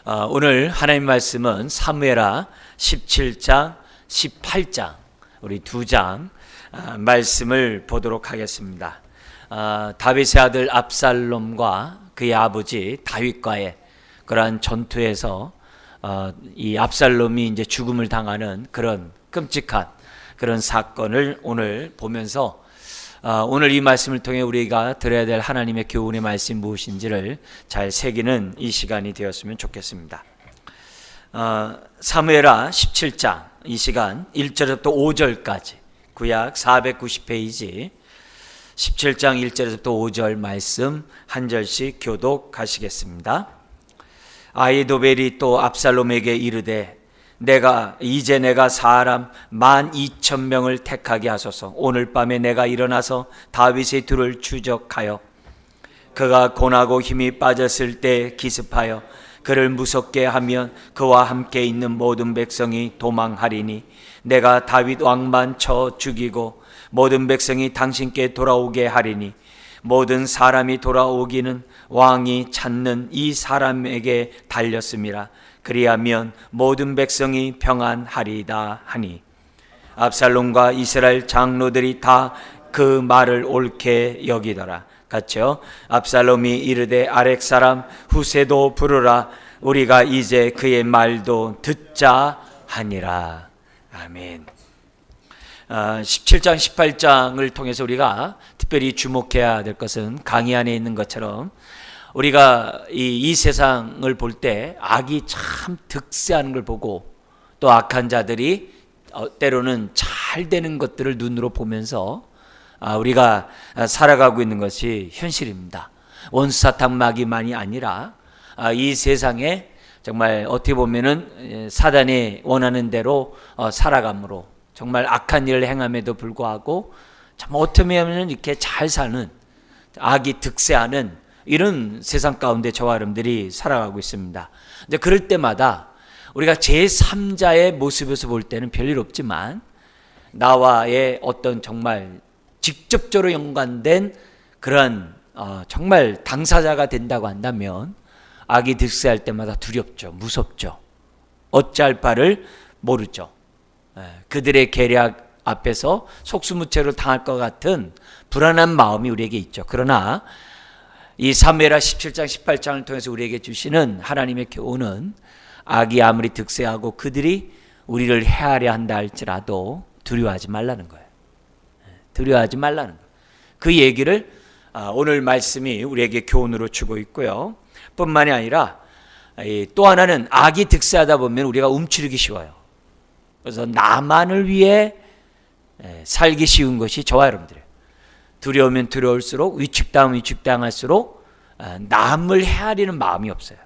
오늘 하나님 말씀은 사무엘하 17장, 18장 우리 두 장 말씀을 보도록 하겠습니다. 다윗의 아들 압살롬과 그의 아버지 다윗과의 그러한 전투에서 이 압살롬이 이제 죽음을 당하는 그런 끔찍한 그런 사건을 오늘 보면서 오늘 이 말씀을 통해 우리가 들어야 될 하나님의 교훈의 말씀이 무엇인지를 잘 새기는 이 시간이 되었으면 좋겠습니다. 사무엘하 17장 이 시간 1절부터 5절까지 구약 490페이지 17장 1절부터 5절 말씀 한 절씩 교독하시겠습니다. 아히도벨이 또 압살롬에게 이르되 내가 사람 12,000명을 택하게 하소서. 오늘 밤에 내가 일어나서 다윗의 둘을 추적하여 그가 곤하고 힘이 빠졌을 때 기습하여 그를 무섭게 하면 그와 함께 있는 모든 백성이 도망하리니 내가 다윗 왕만 쳐 죽이고 모든 백성이 당신께 돌아오게 하리니 모든 사람이 돌아오기는 왕이 찾는 이 사람에게 달렸음이라. 그리하면 모든 백성이 평안하리다 하니 압살롬과 이스라엘 장로들이 다 그 말을 옳게 여기더라. 같이요. 압살롬이 이르되 아렉 사람 후세도 부르라. 우리가 이제 그의 말도 듣자 하니라. 아멘. 17장 18장을 통해서 우리가 특별히 주목해야 될 것은 강의 안에 있는 것처럼 우리가 이 세상을 볼 때 악이 참 득세하는 걸 보고 또 악한 자들이 때로는 잘 되는 것들을 눈으로 보면서 우리가 살아가고 있는 것이 현실입니다. 원수사탕마귀만이 아니라 이 세상에 정말 어떻게 보면은 사단이 원하는 대로 살아감으로 정말 악한 일을 행함에도 불구하고 참 어떻게 하면 이렇게 잘 사는 악이 득세하는 이런 세상 가운데 저와 여러분들이 살아가고 있습니다. 근데 그럴 때마다 우리가 제3자의 모습에서 볼 때는 별일 없지만 나와의 어떤 정말 직접적으로 연관된 그런 정말 당사자가 된다고 한다면 악이 득세할 때마다 두렵죠. 무섭죠. 어찌할 바를 모르죠. 그들의 계략 앞에서 속수무책으로 당할 것 같은 불안한 마음이 우리에게 있죠. 그러나 이 사무엘하 17장 18장을 통해서 우리에게 주시는 하나님의 교훈은 악이 아무리 득세하고 그들이 우리를 해하려 한다 할지라도 두려워하지 말라는 거예요. 두려워하지 말라는 거예요. 그 얘기를 오늘 말씀이 우리에게 교훈으로 주고 있고요. 뿐만이 아니라 또 하나는 악이 득세하다 보면 우리가 움츠리기 쉬워요. 그래서 나만을 위해 살기 쉬운 것이 저와 여러분들이에요. 두려우면 두려울수록 위축당할수록 남을 헤아리는 마음이 없어요.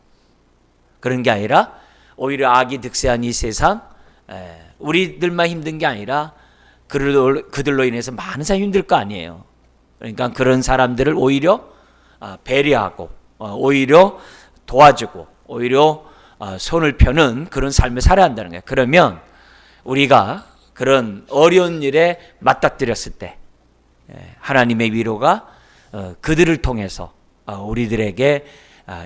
그런 게 아니라 오히려 악이 득세한 이 세상 우리들만 힘든 게 아니라 그들로 인해서 많은 사람이 힘들 거 아니에요. 그러니까 그런 사람들을 오히려 배려하고 오히려 도와주고 오히려 손을 펴는 그런 삶을 살아야 한다는 거예요. 그러면 우리가 그런 어려운 일에 맞닥뜨렸을 때 하나님의 위로가 그들을 통해서 우리들에게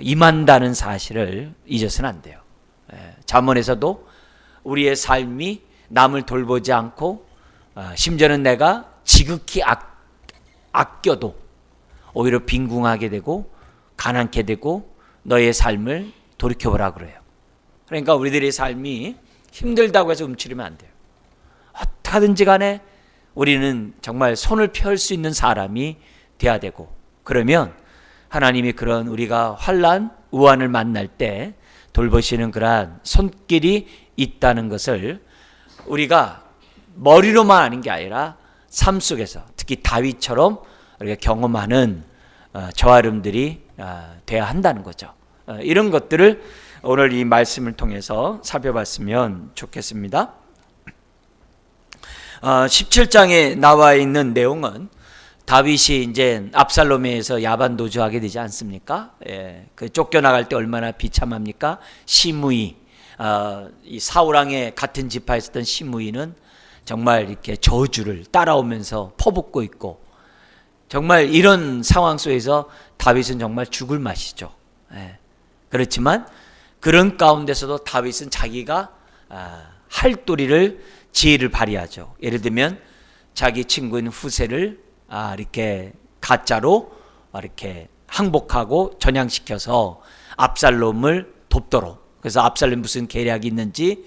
임한다는 사실을 잊어서는 안 돼요. 잠언에서도 우리의 삶이 남을 돌보지 않고 심지어는 내가 지극히 아껴도 오히려 빈궁하게 되고 가난케 되고 너의 삶을 돌이켜보라 그래요. 그러니까 우리들의 삶이 힘들다고 해서 움츠리면 안 돼요. 어떻게든지 간에 우리는 정말 손을 펼 수 있는 사람이 돼야 되고 그러면 하나님이 그런 우리가 환난, 우환을 만날 때 돌보시는 그러한 손길이 있다는 것을 우리가 머리로만 아는 게 아니라 삶 속에서 특히 다윗처럼 우리가 경험하는 저와 여러분들이 돼야 한다는 거죠. 이런 것들을 오늘 이 말씀을 통해서 살펴봤으면 좋겠습니다. 17장에 나와 있는 내용은 다윗이 이제 압살롬에 의해서 야반도주하게 되지 않습니까? 그 쫓겨나갈 때 얼마나 비참합니까? 시므이, 이 사울왕의 같은 지파에 있었던 시므이는 정말 이렇게 저주를 따라오면서 퍼붓고 있고 정말 이런 상황 속에서 다윗은 정말 죽을 맛이죠. 그렇지만 그런 가운데서도 다윗은 자기가 할도리를 지혜를 발휘하죠. 예를 들면 자기 친구인 후세를 이렇게 가짜로 이렇게 항복하고 전향시켜서 압살롬을 돕도록, 그래서 압살롬 무슨 계략이 있는지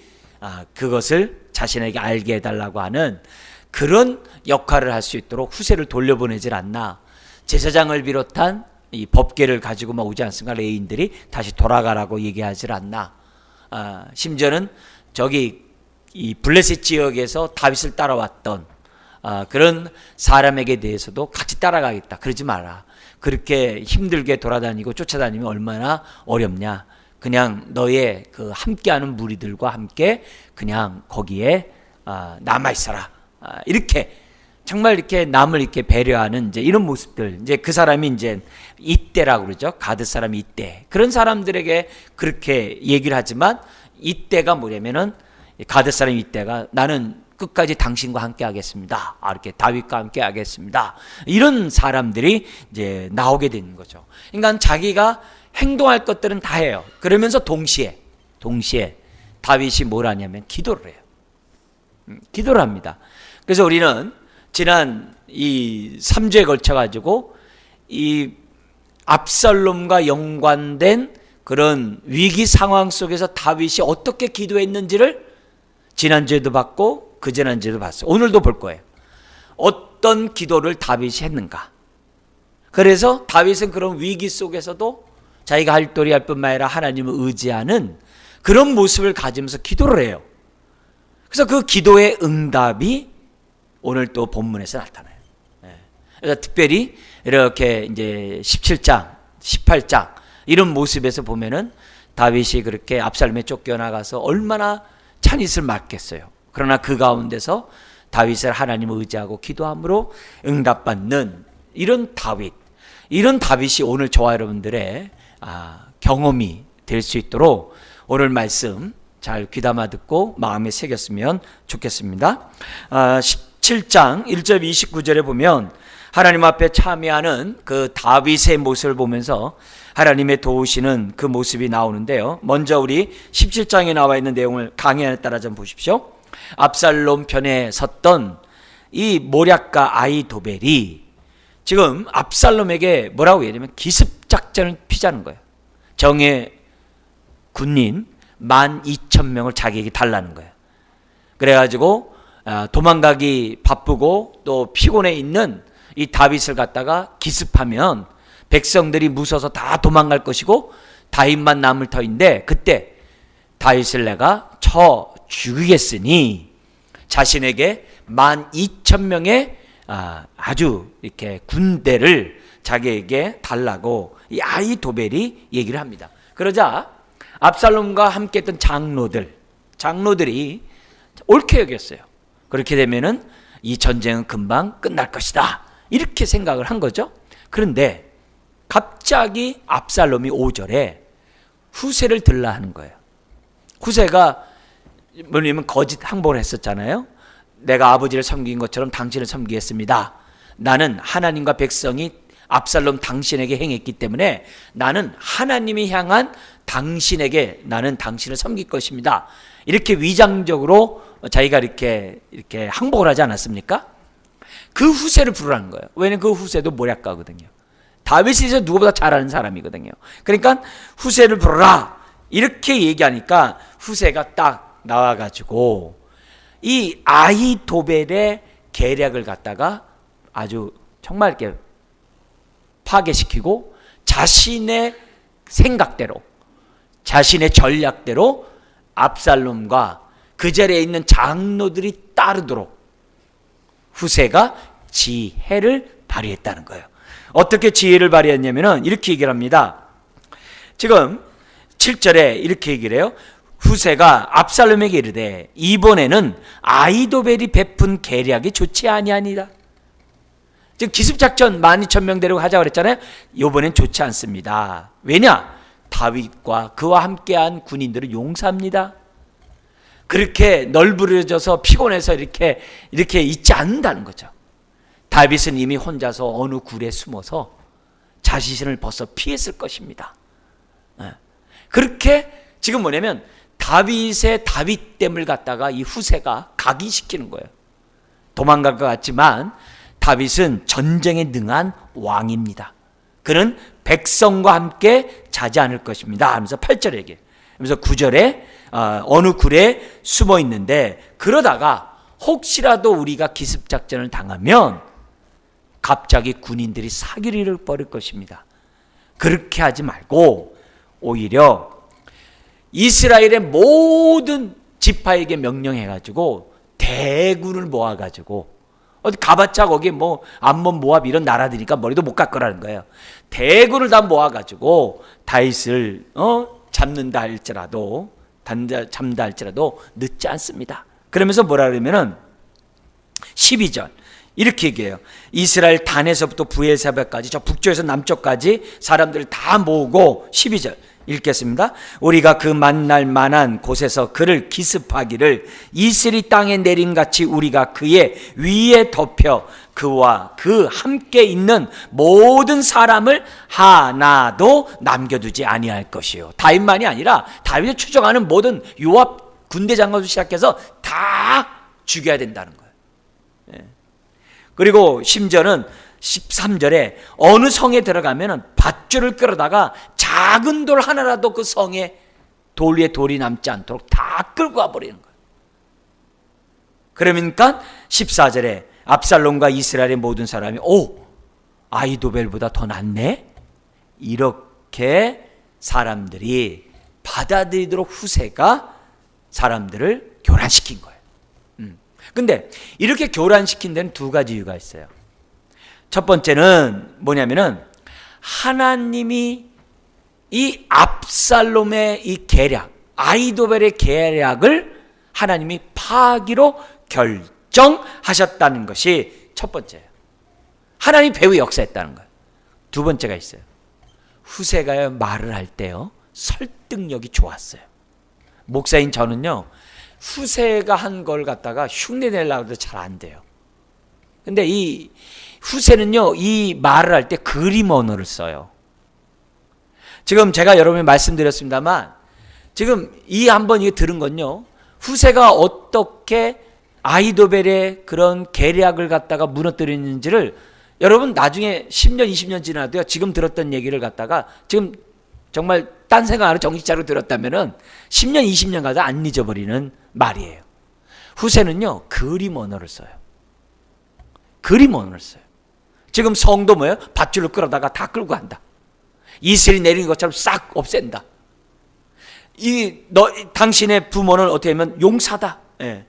그것을 자신에게 알게 해달라고 하는 그런 역할을 할 수 있도록 후세를 돌려보내질 않나. 제사장을 비롯한 이 법궤를 가지고 막 오지 않습니까? 레위인들이 다시 돌아가라고 얘기하질 않나. 심지어는 저기 이 블레셋 지역에서 다윗을 따라왔던 그런 사람에게 대해서도 같이 따라가겠다. 그러지 마라. 그렇게 힘들게 돌아다니고 쫓아다니면 얼마나 어렵냐. 그냥 너의 그 함께하는 무리들과 함께 그냥 거기에 남아 있어라. 이렇게 정말 이렇게 남을 이렇게 배려하는 이제 이런 모습들. 이제 그 사람이 이제 이때라고 그러죠. 가드 사람이 이때. 그런 사람들에게 그렇게 얘기를 하지만 이때가 뭐냐면은 가드 사람 이때가 나는 끝까지 당신과 함께 하겠습니다. 이렇게 다윗과 함께 하겠습니다. 이런 사람들이 이제 나오게 되는 거죠. 그러니까 자기가 행동할 것들은 다 해요. 그러면서 동시에 다윗이 뭘 하냐면 기도를 해요. 기도를 합니다. 그래서 우리는 지난 이 3주에 걸쳐 가지고 이 압살롬과 연관된 그런 위기 상황 속에서 다윗이 어떻게 기도했는지를 지난주에도 봤고 그지난주에도 봤어요. 오늘도 볼 거예요. 어떤 기도를 다윗이 했는가. 그래서 다윗은 그런 위기 속에서도 자기가 할 도리 할 뿐만 아니라 하나님을 의지하는 그런 모습을 가지면서 기도를 해요. 그래서 그 기도의 응답이 오늘 또 본문에서 나타나요. 그래서 특별히 이렇게 이제 17장, 18장 이런 모습에서 보면은 다윗이 그렇게 압살롬에 쫓겨나가서 얼마나 찬잇을 맞겠어요. 그러나 그 가운데서 다윗을 하나님을 의지하고 기도함으로 응답받는 이런 다윗이 오늘 저와 여러분들의 경험이 될 수 있도록 오늘 말씀 잘 귀담아 듣고 마음에 새겼으면 좋겠습니다. 17장 1절 29절에 보면 하나님 앞에 참여하는 그 다윗의 모습을 보면서 하나님의 도우시는 그 모습이 나오는데요. 먼저 우리 17장에 나와 있는 내용을 강의안에 따라 좀 보십시오. 압살롬 편에 섰던 이 모략가 아히도벨이 지금 압살롬에게 뭐라고 얘기하냐면 기습작전을 피자는 거예요. 정예 군인 12,000명을 자기에게 달라는 거예요. 그래가지고 도망가기 바쁘고 또 피곤해 있는 이 다윗을 갖다가 기습하면 백성들이 무서워서 다 도망갈 것이고 다윗만 남을 터인데, 그때 다윗을 내가 쳐 죽이겠으니 자신에게 12,000명의 아주 이렇게 군대를 자기에게 달라고 이 아히도벨이 얘기를 합니다. 그러자 압살롬과 함께 했던 장로들이 옳게 여겼어요. 그렇게 되면은 이 전쟁은 금방 끝날 것이다, 이렇게 생각을 한 거죠. 그런데 갑자기 압살롬이 5절에 후세를 들라 하는 거예요. 후세가 뭐냐면 거짓 항복을 했었잖아요. 내가 아버지를 섬긴 것처럼 당신을 섬기겠습니다. 나는 하나님과 백성이 압살롬 당신에게 행했기 때문에 나는 하나님이 향한 당신에게 나는 당신을 섬길 것입니다. 이렇게 위장적으로 자기가 이렇게 항복을 하지 않았습니까? 그 후세를 부르라는 거예요. 왜냐하면 그 후세도 모략가거든요. 다윗이 이제 누구보다 잘하는 사람이거든요. 그러니까 후세를 부르라 이렇게 얘기하니까 후세가 딱 나와가지고 이 아히도벨의 계략을 갖다가 아주 정말 이렇게 파괴시키고 자신의 생각대로, 자신의 전략대로 압살롬과 그 자리에 있는 장로들이 따르도록 후세가 지혜를 발휘했다는 거예요. 어떻게 지혜를 발휘했냐면은 이렇게 얘기를 합니다. 지금 7절에 이렇게 얘기를 해요. 후세가 압살롬에게 이르되 이번에는 아히도벨이 베푼 계략이 좋지 아니하니라. 지금 기습작전 12,000명 데리고 하자고 그랬잖아요. 이번엔 좋지 않습니다. 왜냐? 다윗과 그와 함께한 군인들을 용서합니다. 그렇게 널브러져서 피곤해서 이렇게 있지 않는다는 거죠. 다윗은 이미 혼자서 어느 굴에 숨어서 자신을 벗어 피했을 것입니다. 그렇게 지금 뭐냐면 다윗의 다윗됨을 갖다가 이 후세가 각인시키는 거예요. 도망갈 것 같지만 다윗은 전쟁에 능한 왕입니다. 그는 백성과 함께 자지 않을 것입니다 하면서 8절에 얘기해요. 그래서 9절에 어느 굴에 숨어 있는데 그러다가 혹시라도 우리가 기습작전을 당하면 갑자기 군인들이 사기를 벌일 것입니다. 그렇게 하지 말고 오히려 이스라엘의 모든 지파에게 명령해가지고 대군을 모아가지고 어디 가봤자 거기 뭐 암몬 모압 이런 나라들이니까 머리도 못 갈 거라는 거예요. 대군을 다 모아가지고 다윗을 잡는다 할지라도 잡는다 할지라도 늦지 않습니다. 그러면서 뭐라 그러면은 12절 이렇게 얘기해요. 이스라엘 단에서부터 브에세바까지 저 북쪽에서 남쪽까지 사람들을 다 모으고 12절 읽겠습니다. 우리가 그 만날 만한 곳에서 그를 기습하기를 이슬이 땅에 내림같이 우리가 그의 위에 덮여 그와 그 함께 있는 모든 사람을 하나도 남겨두지 아니할 것이요. 다윗만이 아니라 다윗을 추종하는 모든 요압 군대 장관부터 시작해서 다 죽여야 된다는 거예요. 그리고 심지어는 13절에 어느 성에 들어가면 밧줄을 끌어다가 작은 돌 하나라도 그 성에 돌 위에 돌이 남지 않도록 다 끌고 와버리는 거예요. 그러니까 14절에 압살롬과 이스라엘의 모든 사람이 아히도벨보다 더 낫네? 이렇게 사람들이 받아들이도록 후세가 사람들을 교란시킨 거예요. 근데 이렇게 교란시킨 데는 두 가지 이유가 있어요. 첫 번째는 뭐냐면은 하나님이 이 압살롬의 이 계략, 아히도벨의 계략을 하나님이 파기로 결정하셨다는 것이 첫 번째예요. 하나님이 배후 역사했다는 거예요. 두 번째가 있어요. 후세가 말을 할 때요 설득력이 좋았어요. 목사인 저는요 후세가 한 걸 갖다가 흉내 내려고 해도 잘 안 돼요. 근데 이 후세는요 이 말을 할 때 그림 언어를 써요. 지금 제가 여러분이 말씀드렸습니다만 지금 이 한번 이거 들은 건요 후세가 어떻게 아히도벨의 그런 계략을 갖다가 무너뜨리는지를 여러분 나중에 10년 20년 지나도요 지금 들었던 얘기를 갖다가 지금 정말 딴 생각 안 하고 정신차리고 들었다면은 10년 20년 가도 안 잊어버리는 말이에요. 후세는요 그림 언어를 써요. 그림 언어를 써요. 지금 성도 뭐예요? 밧줄로 끌어다가 다 끌고 간다. 이슬이 내리는 것처럼 싹 없앤다. 당신의 부모는 어떻게 하면 용사다. 예.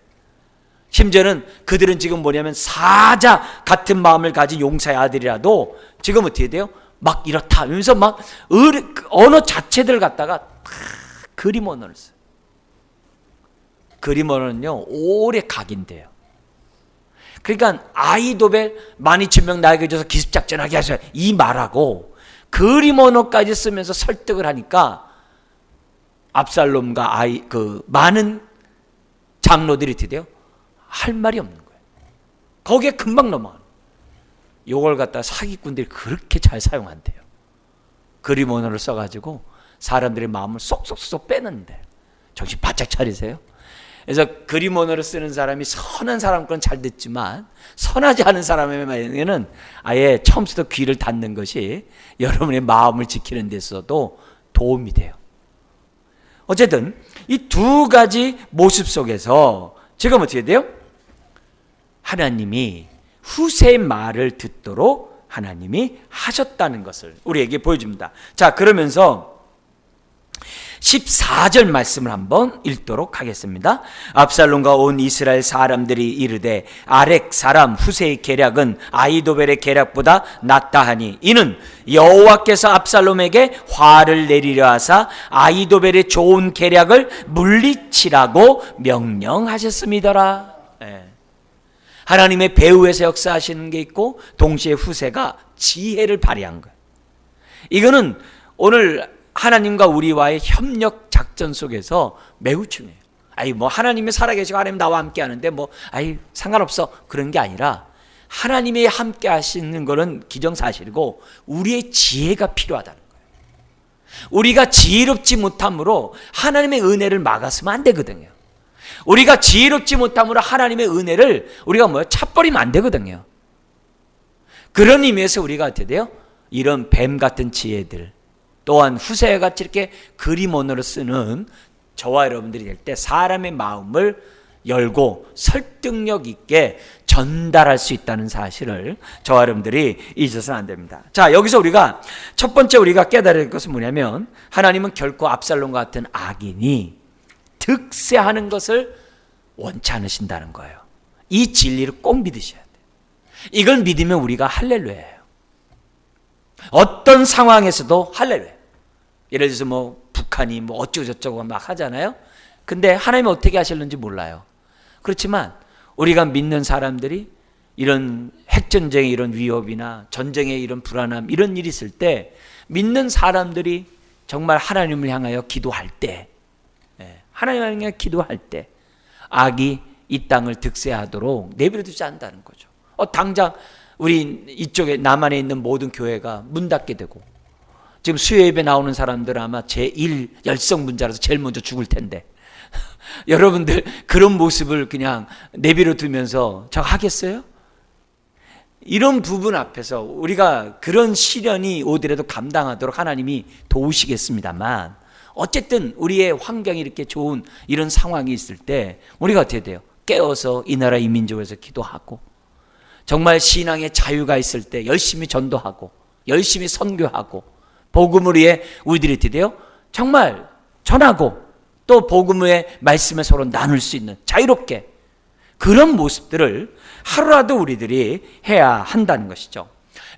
심지어는 그들은 지금 뭐냐면 사자 같은 마음을 가진 용사의 아들이라도 지금 어떻게 돼요? 막 이렇다 하면서 막 언어 자체들 갖다가 다 그림 언어를 써요. 그림 언어는요 오래 각인돼요. 그러니까 아히도벨 12,000명 나에게 줘서 기습작전하게 하세요 이 말하고 그림 언어까지 쓰면서 설득을 하니까 압살롬과 많은 장로들이 어떻게 돼요? 할 말이 없는 거예요. 거기에 금방 넘어가는 거예요. 이걸 갖다 사기꾼들이 그렇게 잘 사용한대요. 그림 언어를 써가지고 사람들의 마음을 쏙쏙쏙 빼는데 정신 바짝 차리세요. 그래서 그림 언어를 쓰는 사람이 선한 사람 건 잘 듣지만 선하지 않은 사람에게는 아예 처음부터 귀를 닫는 것이 여러분의 마음을 지키는 데 있어도 도움이 돼요. 어쨌든 이 두 가지 모습 속에서 지금 어떻게 돼요? 하나님이 후세의 말을 듣도록 하나님이 하셨다는 것을 우리에게 보여줍니다. 자, 그러면서 14절 말씀을 한번 읽도록 하겠습니다. 압살롬과 온 이스라엘 사람들이 이르되 아렉 사람 후세의 계략은 아히도벨의 계략보다 낫다 하니 이는 여호와께서 압살롬에게 화를 내리려 하사 아히도벨의 좋은 계략을 물리치라고 명령하셨음이더라. 하나님의 배후에서 역사하시는 게 있고 동시에 후세가 지혜를 발휘한 거예요. 이거는 오늘 하나님과 우리와의 협력 작전 속에서 매우 중요해요. 뭐 하나님이 살아계시고 하나님 나와 함께 하는데 상관없어 그런 게 아니라 하나님이 함께 하시는 거는 기정사실이고 우리의 지혜가 필요하다는 거예요. 우리가 지혜롭지 못함으로 하나님의 은혜를 막았으면 안 되거든요. 우리가 지혜롭지 못함으로 하나님의 은혜를 우리가 차버리면 안 되거든요. 그런 의미에서 우리가 어떻게 돼요? 이런 뱀 같은 지혜들, 또한 후세같이 이렇게 그림원으로 쓰는 저와 여러분들이 될 때 사람의 마음을 열고 설득력 있게 전달할 수 있다는 사실을 저와 여러분들이 잊어서는 안 됩니다. 자, 여기서 우리가 첫 번째 우리가 깨달아야 할 것은 뭐냐면, 하나님은 결코 압살롬과 같은 악인이 득세하는 것을 원치 않으신다는 거예요. 이 진리를 꼭 믿으셔야 돼요. 이걸 믿으면 우리가 할렐루야예요. 어떤 상황에서도 할렐루야. 예를 들어서 북한이 어쩌고저쩌고 막 하잖아요. 근데 하나님은 어떻게 하실는지 몰라요. 그렇지만 우리가 믿는 사람들이 이런 핵전쟁의 이런 위협이나 전쟁의 이런 불안함, 이런 일이 있을 때 믿는 사람들이 정말 하나님을 향하여 기도할 때, 하나님을 향하여 기도할 때 악이 이 땅을 득세하도록 내버려두지 않는다는 거죠. 당장 우리 이쪽에 남한에 있는 모든 교회가 문 닫게 되고, 지금 수요예배 나오는 사람들 아마 제1 열성문자라서 제일 먼저 죽을 텐데 여러분들 그런 모습을 그냥 내버려 두면서 저 하겠어요? 이런 부분 앞에서 우리가 그런 시련이 오더라도 감당하도록 하나님이 도우시겠습니다만, 어쨌든 우리의 환경이 이렇게 좋은 이런 상황이 있을 때 우리가 어떻게 돼요? 깨어서 이 나라 이 민족을 위해서 기도하고, 정말 신앙의 자유가 있을 때 열심히 전도하고 열심히 선교하고 복음을 위해 우리들이 어떻게 돼요? 정말 전하고 또 복음의 말씀을 서로 나눌 수 있는 자유롭게, 그런 모습들을 하루라도 우리들이 해야 한다는 것이죠.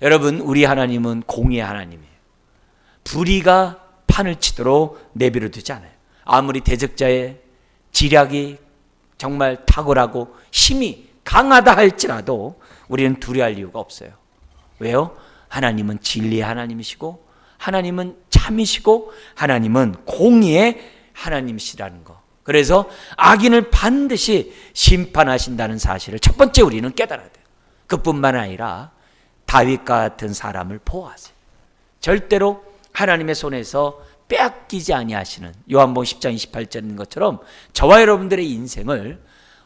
여러분, 우리 하나님은 공의의 하나님이에요. 불의가 판을 치도록 내버려 두지 않아요. 아무리 대적자의 지략이 정말 탁월하고 힘이 강하다 할지라도 우리는 두려워할 이유가 없어요. 왜요? 하나님은 진리의 하나님이시고 하나님은 참이시고 하나님은 공의의 하나님이시라는 거. 그래서 악인을 반드시 심판하신다는 사실을 첫 번째 우리는 깨달아야 돼요. 그뿐만 아니라 다윗과 같은 사람을 보호하세요. 절대로 하나님의 손에서 빼앗기지 아니하시는, 요한복음 10장 28절인 것처럼 저와 여러분들의 인생을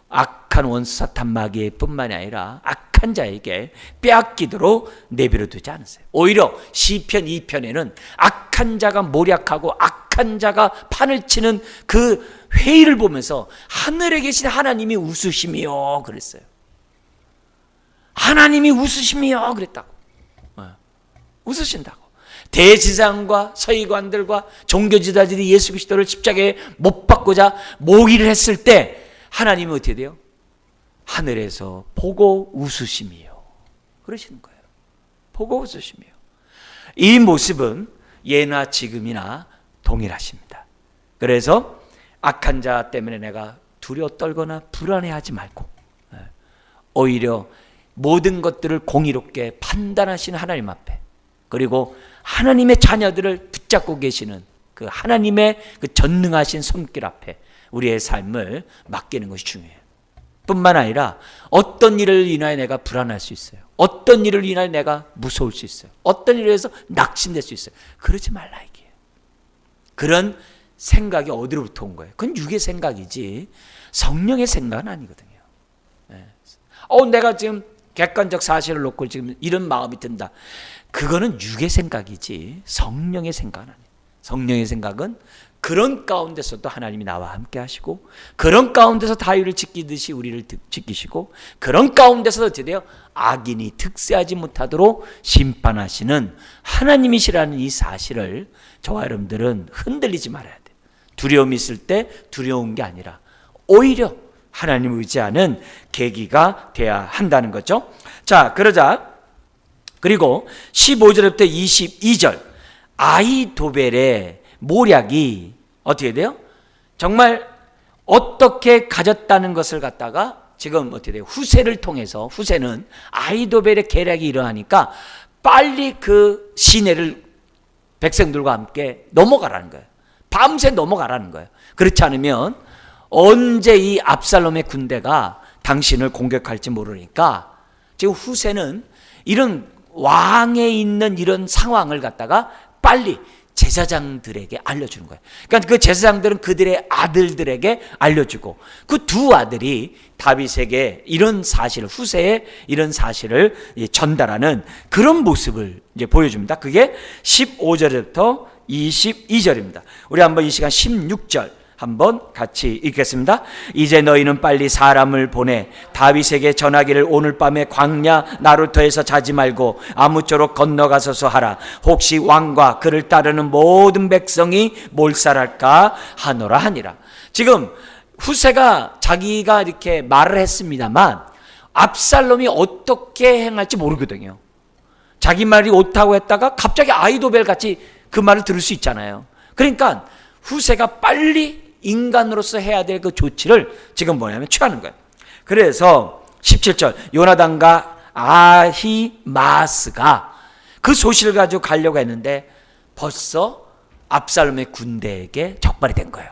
악한 원수 사탄 마귀의 뿐만이 아니라 악한 자에게 빼앗기도록 내버려 두지 않으세요. 오히려 시편 2편에는 악한 자가 모략하고 악한 자가 판을 치는 그 회의를 보면서 하늘에 계신 하나님이 웃으시며 그랬어요. 하나님이 웃으시며 그랬다고. 웃으신다고. 대지상과 서기관들과 종교지도자들이 예수 그리스도를 십자가에 못 박고자 모의를 했을 때 하나님이 어떻게 돼요? 하늘에서 보고 웃으시며 그러시는 거예요. 보고 웃으시며. 이 모습은 예나 지금이나 동일하십니다. 그래서 악한 자 때문에 내가 두려워 떨거나 불안해하지 말고, 오히려 모든 것들을 공의롭게 판단하시는 하나님 앞에, 그리고 하나님의 자녀들을 붙잡고 계시는 그 하나님의 그 전능하신 손길 앞에 우리의 삶을 맡기는 것이 중요해요. 뿐만 아니라 어떤 일을 인하여 내가 불안할 수 있어요. 어떤 일을 인하여 내가 무서울 수 있어요. 어떤 일을 해서 낙심될 수 있어요. 그러지 말라 이게요. 그런 생각이 어디로부터 온 거예요? 그건 육의 생각이지 성령의 생각은 아니거든요. 내가 지금 객관적 사실을 놓고 지금 이런 마음이 든다. 그거는 육의 생각이지 성령의 생각은 아니에요. 성령의 생각은 그런 가운데서도 하나님이 나와 함께 하시고, 그런 가운데서 다윗을 지키듯이 우리를 지키시고, 그런 가운데서 어떻게 돼요? 악인이 득세하지 못하도록 심판하시는 하나님이시라는 이 사실을 저와 여러분들은 흔들리지 말아야 돼요. 두려움이 있을 때 두려운 게 아니라 오히려 하나님을 의지하는 계기가 돼야 한다는 거죠. 자, 그러자 그리고 15절부터 22절 아히도벨의 모략이 어떻게 돼요? 정말 어떻게 가졌다는 것을 갖다가 지금 어떻게 돼요? 후세를 통해서, 후세는 아히도벨의 계략이 이러하니까 빨리 그 시내를 백성들과 함께 넘어가라는 거예요. 밤새 넘어가라는 거예요. 그렇지 않으면 언제 이 압살롬의 군대가 당신을 공격할지 모르니까 지금 후세는 이런 왕에 있는 이런 상황을 갖다가 빨리 제사장들에게 알려주는 거예요. 그러니까 그 제사장들은 그들의 아들들에게 알려주고 그 두 아들이 다윗에게 이런 사실을, 후세에 이런 사실을 전달하는 그런 모습을 이제 보여줍니다. 그게 15절부터 22절입니다. 우리 한번 이 시간 16절 한번 같이 읽겠습니다. 이제 너희는 빨리 사람을 보내 다윗에게 전하기를 오늘 밤에 광야 나루터에서 자지 말고 아무쪼록 건너가서서 하라. 혹시 왕과 그를 따르는 모든 백성이 몰살할까 하노라 하니라. 지금 후세가 자기가 이렇게 말을 했습니다만 압살롬이 어떻게 행할지 모르거든요. 자기 말이 옳다고 했다가 갑자기 아이도벨 같이 그 말을 들을 수 있잖아요. 그러니까 후세가 빨리 인간으로서 해야 될 그 조치를 지금 뭐냐면 취하는 거예요. 그래서 17절 요나단과 아히마스가 그 소식을 가지고 가려고 했는데 벌써 압살롬의 군대에게 적발이 된 거예요.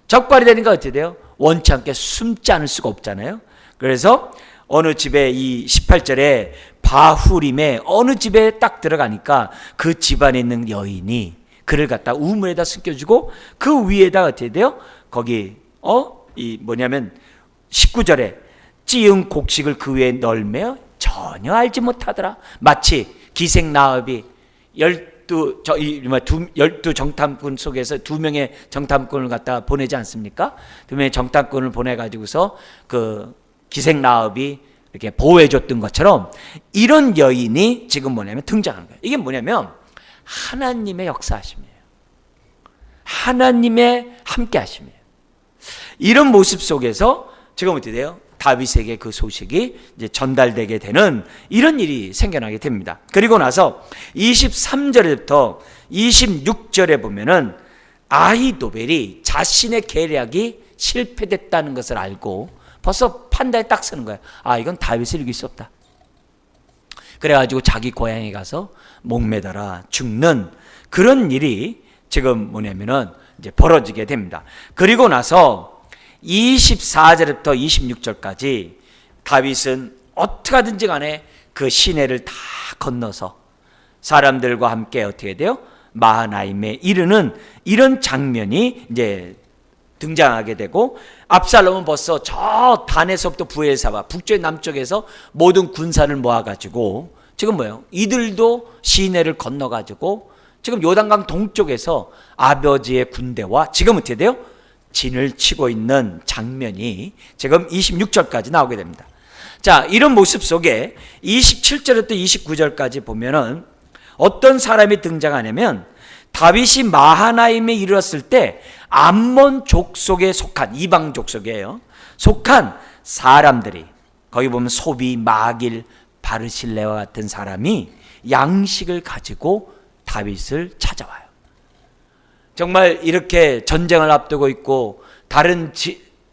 적발이 되니까 어떻게 돼요? 원치 않게 숨지 않을 수가 없잖아요. 그래서 어느 집에 이 18절에 바후림에 어느 집에 딱 들어가니까 그 집안에 있는 여인이 그를 갖다 우물에다 숨겨주고 그 위에다 어떻게 돼요? 거기 이 뭐냐면 19절에 찌은 곡식을 그 위에 널며 전혀 알지 못하더라. 마치 기생나합이 12 정탐꾼 속에서 2명의 정탐꾼을 갖다 보내지 않습니까? 2명의 정탐꾼을 보내가지고서 그 기생나합이 이렇게 보호해줬던 것처럼 이런 여인이 지금 뭐냐면 등장하는 거예요. 이게 뭐냐면 하나님의 역사하심이에요. 하나님의 함께하심이에요. 이런 모습 속에서 지금 어떻게 돼요? 다윗에게 그 소식이 이제 전달되게 되는 이런 일이 생겨나게 됩니다. 그리고 나서 23절부터 26절에 보면은 아히도벨이 자신의 계략이 실패됐다는 것을 알고 벌써 판단에 딱 서는 거예요. 아, 이건 다윗을 이길 수 없다. 그래가지고 자기 고향에 가서 목매달아 죽는 그런 일이 지금 뭐냐면은 이제 벌어지게 됩니다. 그리고 나서 24절부터 26절까지 다윗은 어떻게 하든지 간에 그 시내를 다 건너서 사람들과 함께 어떻게 돼요? 마하나임에 이르는 이런 장면이 이제 등장하게 되고 압살롬은 벌써 저 단에서부터 부엘사바 북쪽 남쪽에서 모든 군사를 모아가지고 지금 뭐예요? 이들도 시내를 건너가지고 지금 요단강 동쪽에서 아버지의 군대와 지금 어떻게 돼요? 진을 치고 있는 장면이 지금 26절까지 나오게 됩니다. 자, 이런 모습 속에 27절부터 29절까지 보면은 어떤 사람이 등장하냐면 다윗이 마하나임에 이르렀을 때 암몬 족속에 속한 이방 족속이에요. 속한 사람들이 거기 보면 소비, 마길, 바르실레와 같은 사람이 양식을 가지고 다윗을 찾아와요. 정말 이렇게 전쟁을 앞두고 있고 다른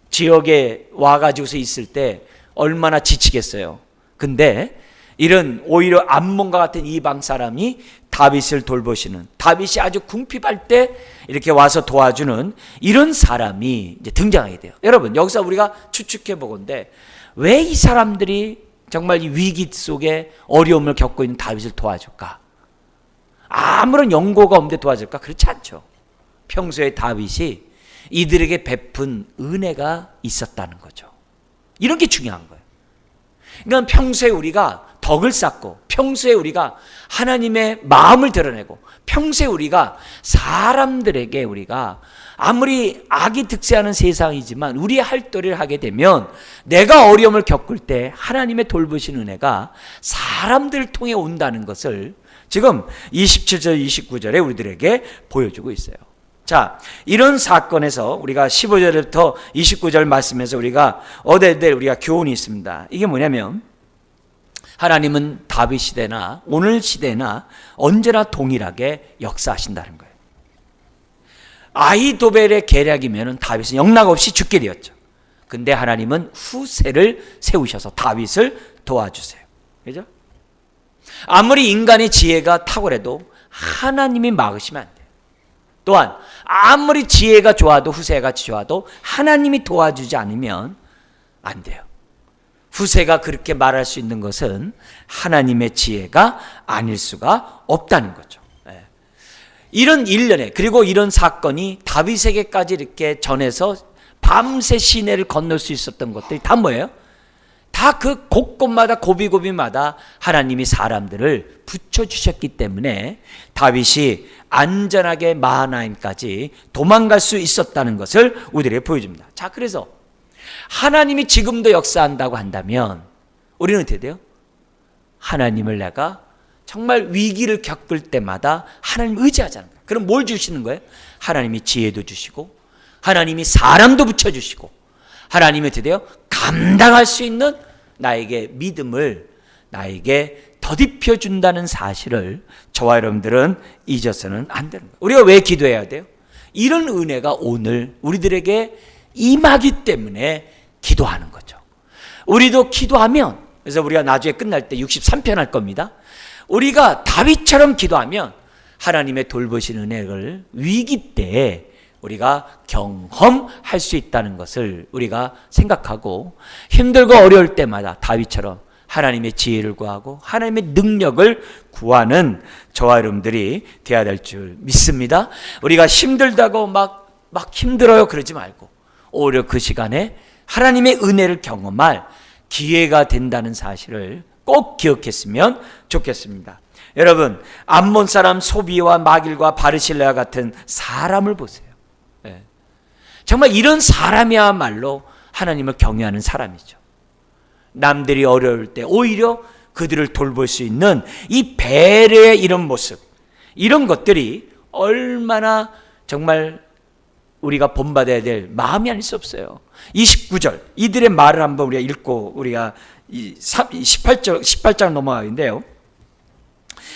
지역에 와가지고서 있을 때 얼마나 지치겠어요. 근데 이런 오히려 암몬과 같은 이방 사람이 다윗을 돌보시는, 다윗이 아주 궁핍할 때 이렇게 와서 도와주는 이런 사람이 이제 등장하게 돼요. 여러분, 여기서 우리가 추측해 보건대 왜 이 사람들이 정말 이 위기 속에 어려움을 겪고 있는 다윗을 도와줄까? 아무런 연고가 없는데 도와줄까? 그렇지 않죠. 평소에 다윗이 이들에게 베푼 은혜가 있었다는 거죠. 이런 게 중요한 거예요. 그러니까 평소에 우리가 덕을 쌓고 평소에 우리가 하나님의 마음을 드러내고 평소에 우리가 사람들에게 우리가 아무리 악이 득세하는 세상이지만 우리의 할도리를 하게 되면 내가 어려움을 겪을 때 하나님의 돌보신 은혜가 사람들을 통해 온다는 것을 지금 27절 29절에 우리들에게 보여주고 있어요. 자, 이런 사건에서 우리가 15절부터 29절 말씀에서 우리가 얻어야 될 우리가 교훈이 있습니다. 이게 뭐냐면 하나님은 다윗 시대나 오늘 시대나 언제나 동일하게 역사하신다는 거예요. 아히도벨의 계략이면 다윗은 영락없이 죽게 되었죠. 근데 하나님은 후세를 세우셔서 다윗을 도와주세요. 그죠? 아무리 인간의 지혜가 탁월해도 하나님이 막으시면 안 돼요. 또한 아무리 지혜가 좋아도 후세가 좋아도 하나님이 도와주지 않으면 안 돼요. 후세가 그렇게 말할 수 있는 것은 하나님의 지혜가 아닐 수가 없다는 거죠. 이런 일련에, 그리고 이런 사건이 다윗에게까지 이렇게 전해서 밤새 시내를 건널 수 있었던 것들이 다 뭐예요? 다 그 곳곳마다 고비고비마다 하나님이 사람들을 붙여주셨기 때문에 다윗이 안전하게 마하나임까지 도망갈 수 있었다는 것을 우리에게 보여줍니다. 자, 그래서 하나님이 지금도 역사한다고 한다면 우리는 어떻게 돼요? 하나님을 내가 정말 위기를 겪을 때마다 하나님 의지하자는 거예요. 그럼 뭘 주시는 거예요? 하나님이 지혜도 주시고 하나님이 사람도 붙여주시고 하나님이 어떻게 돼요? 감당할 수 있는 나에게 믿음을 나에게 더딥혀 준다는 사실을 저와 여러분들은 잊어서는 안 되는 거예요. 우리가 왜 기도해야 돼요? 이런 은혜가 오늘 우리들에게 임하기 때문에 기도하는 거죠. 우리도 기도하면, 그래서 우리가 나중에 끝날 때 63편 할 겁니다. 우리가 다윗처럼 기도하면 하나님의 돌보신 은혜를 위기 때에 우리가 경험할 수 있다는 것을 우리가 생각하고 힘들고 어려울 때마다 다윗처럼 하나님의 지혜를 구하고 하나님의 능력을 구하는 저와 여러분들이 되어야 될 줄 믿습니다. 우리가 힘들다고 막 힘들어요 그러지 말고 오히려 그 시간에 하나님의 은혜를 경험할 기회가 된다는 사실을 꼭 기억했으면 좋겠습니다. 여러분, 암몬 사람 소비와 마길과 바르실레와 같은 사람을 보세요. 정말 이런 사람이야말로 하나님을 경외하는 사람이죠. 남들이 어려울 때 오히려 그들을 돌볼 수 있는 이 배려의 이런 모습, 이런 것들이 얼마나 정말 우리가 본받아야 될 마음이 아닐 수 없어요. 29절 이들의 말을 한번 우리가 읽고 우리가 18장 넘어가는데요.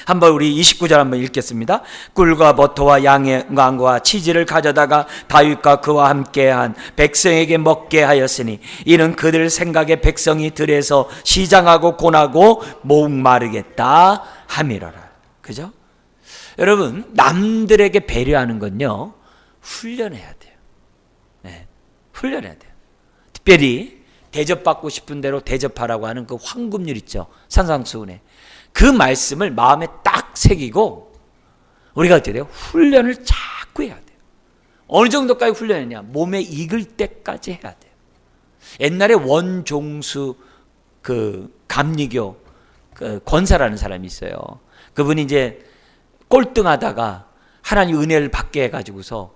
한번 우리 29절 한번 읽겠습니다. 꿀과 버터와 양의 양과 치즈를 가져다가 다윗과 그와 함께한 백성에게 먹게 하였으니 이는 그들 생각에 백성이 들에서 시장하고 고나고 목마르겠다 함이로라. 그죠? 여러분, 남들에게 배려하는 건요 훈련해야 돼요. 네, 훈련해야 돼요. 특별히 대접받고 싶은 대로 대접하라고 하는 그 황금률 있죠. 산상수훈에 그 말씀을 마음에 딱 새기고 우리가 어떻게 돼요? 훈련을 자꾸 해야 돼요. 어느 정도까지 훈련했냐? 몸에 익을 때까지 해야 돼요. 옛날에 원종수 그 감리교 그 권사라는 사람이 있어요. 그분이 이제 꼴등하다가 하나님 은혜를 받게 해가지고서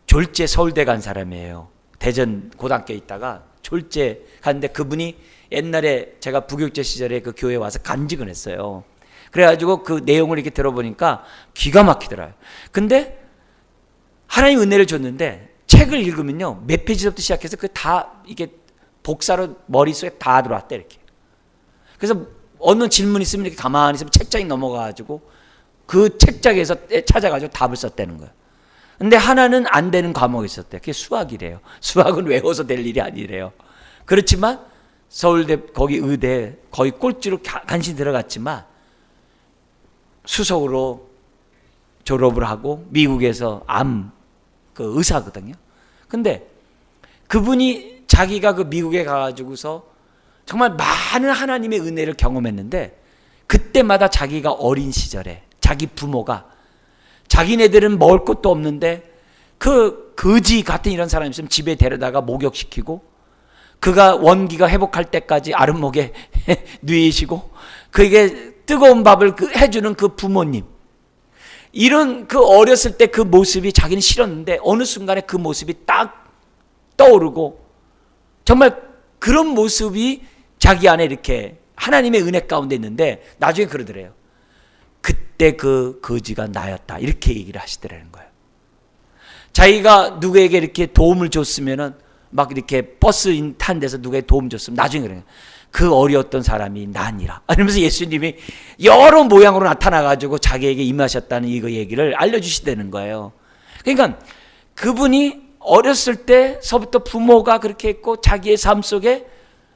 졸제 서울대 간 사람이에요. 대전 고등학교에 있다가 졸제 갔는데 그분이 옛날에 제가 부교육자 시절에 그 교회에 와서 간직을 했어요. 그래가지고 그 내용을 이렇게 들어보니까 기가 막히더라고요. 근데 하나님 은혜를 줬는데 책을 읽으면요 몇 페이지부터 시작해서 그 다 이게 복사로 머릿속에 다 들어왔대 이렇게. 그래서 어느 질문 있으면 이렇게 가만히 있으면 책장이 넘어가가지고 그 책장에서 찾아가지고 답을 썼다는 거예요. 근데 하나는 안 되는 과목이 있었대요. 그게 수학이래요. 수학은 외워서 될 일이 아니래요. 그렇지만 서울대 거기 의대 거의 꼴찌로 간신히 들어갔지만 수석으로 졸업을 하고 미국에서 그 의사거든요. 근데 그분이 자기가 그 미국에 가가지고서 정말 많은 하나님의 은혜를 경험했는데 그때마다 자기가 어린 시절에 자기 부모가 자기네들은 먹을 것도 없는데 그 거지 같은 이런 사람이 있으면 집에 데려다가 목욕시키고 그가 원기가 회복할 때까지 아랫목에 누이시고 그게 뜨거운 밥을 해주는 그 부모님, 이런 그 어렸을 때 그 모습이 자기는 싫었는데 어느 순간에 그 모습이 딱 떠오르고 정말 그런 모습이 자기 안에 이렇게 하나님의 은혜 가운데 있는데 나중에 그러더래요. 그때 그 거지가 나였다 이렇게 얘기를 하시더라는 거예요. 자기가 누구에게 이렇게 도움을 줬으면은 막 이렇게 버스 탄 데서 누구에게 도움 줬으면 나중에 그래요. 그 어려웠던 사람이 나니라. 이러면서 예수님이 여러 모양으로 나타나가지고 자기에게 임하셨다는 이거 얘기를 알려주시다는 거예요. 그러니까 그분이 어렸을 때서부터 부모가 그렇게 했고 자기의 삶 속에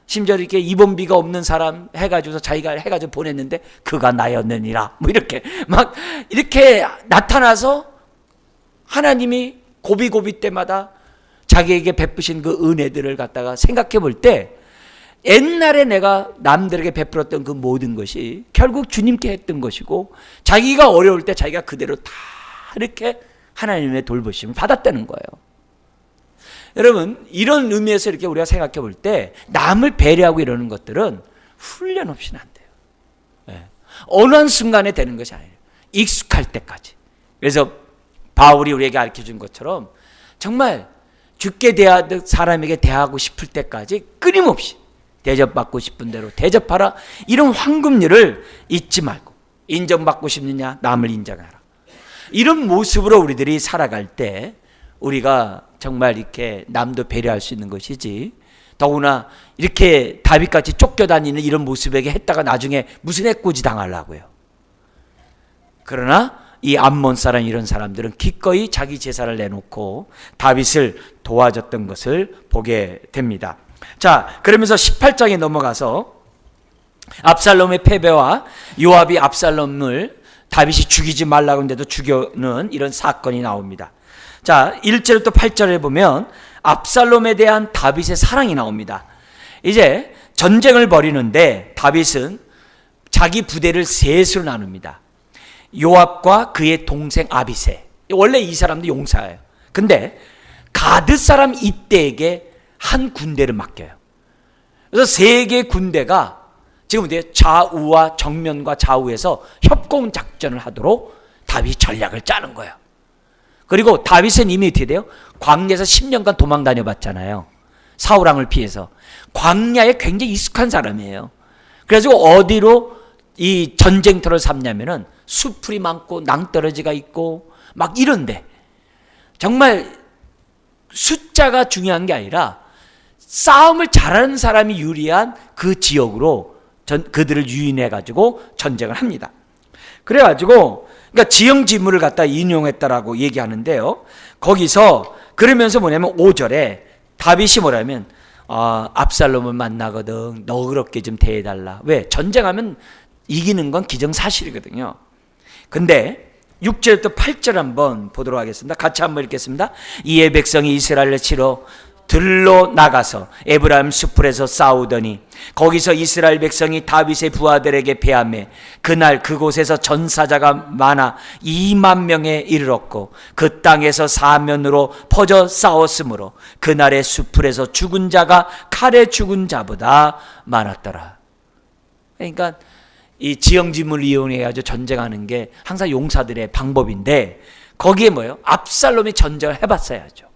심지어 이렇게 입원비가 없는 사람 해가지고서 자기가 해가지고 보냈는데 그가 나였느니라. 뭐 이렇게 막 이렇게 나타나서 하나님이 고비고비 때마다 자기에게 베푸신 그 은혜들을 갖다가 생각해 볼 때 옛날에 내가 남들에게 베풀었던 그 모든 것이 결국 주님께 했던 것이고 자기가 어려울 때 자기가 그대로 다 이렇게 하나님의 돌보심을 받았다는 거예요. 여러분, 이런 의미에서 이렇게 우리가 생각해 볼 때 남을 배려하고 이러는 것들은 훈련 없이는 안 돼요. 네. 어느 한 순간에 되는 것이 아니에요. 익숙할 때까지. 그래서 바울이 우리에게 가르쳐준 것처럼 정말 죽게 대하듯 사람에게 대하고 싶을 때까지 끊임없이 대접받고 싶은 대로 대접하라. 이런 황금률을 잊지 말고, 인정받고 싶느냐? 남을 인정하라. 이런 모습으로 우리들이 살아갈 때 우리가 정말 이렇게 남도 배려할 수 있는 것이지, 더구나 이렇게 다윗같이 쫓겨다니는 이런 모습에게 했다가 나중에 무슨 해코지 당하려고요. 그러나 이 암몬 사람, 이런 사람들은 기꺼이 자기 제사를 내놓고 다윗을 도와줬던 것을 보게 됩니다. 자, 그러면서 18장에 넘어가서 압살롬의 패배와 요압이 압살롬을 다윗이 죽이지 말라고 했는데도 죽여는 이런 사건이 나옵니다. 자, 1절부터 8절에 보면 압살롬에 대한 다윗의 사랑이 나옵니다. 이제 전쟁을 벌이는데 다윗은 자기 부대를 셋으로 나눕니다. 요압과 그의 동생 아비새. 원래 이 사람도 용사예요. 근데 가드 사람 이때에게 한 군대를 맡겨요. 그래서 세 개의 군대가 지금 좌우와 정면과 좌우에서 협공 작전을 하도록 다윗이 전략을 짜는 거예요. 그리고 다윗은 이미 어떻게 돼요? 광야에서 10년간 도망 다녀봤잖아요. 사울왕을 피해서. 광야에 굉장히 익숙한 사람이에요. 그래가지고 어디로 이 전쟁터를 삼냐면은 수풀이 많고 낭떠러지가 있고 막 이런데, 정말 숫자가 중요한 게 아니라 싸움을 잘하는 사람이 유리한 그 지역으로 그들을 유인해 가지고 전쟁을 합니다. 그래가지고 그러니까 지형지물을 갖다 인용했다라고 얘기하는데요. 거기서 그러면서 뭐냐면 5절에 다윗이 뭐라면 압살롬을 만나거든 너그럽게 좀 대해달라. 왜? 전쟁하면 이기는 건 기정사실이거든요. 근데 6절부터 8절 한번 보도록 하겠습니다. 같이 한번 읽겠습니다. 이에 백성이 이스라엘을 치러 들로 나가서 에브라임 수풀에서 싸우더니 거기서 이스라엘 백성이 다윗의 부하들에게 패하매 그날 그곳에서 전사자가 많아 2만 명에 이르렀고 그 땅에서 사면으로 퍼져 싸웠으므로 그날의 수풀에서 죽은 자가 칼에 죽은 자보다 많았더라. 그러니까 이 지형지물을 이용해 가지고 전쟁하는 게 항상 용사들의 방법인데, 거기에 뭐예요? 압살롬이 전쟁을 해봤어야죠.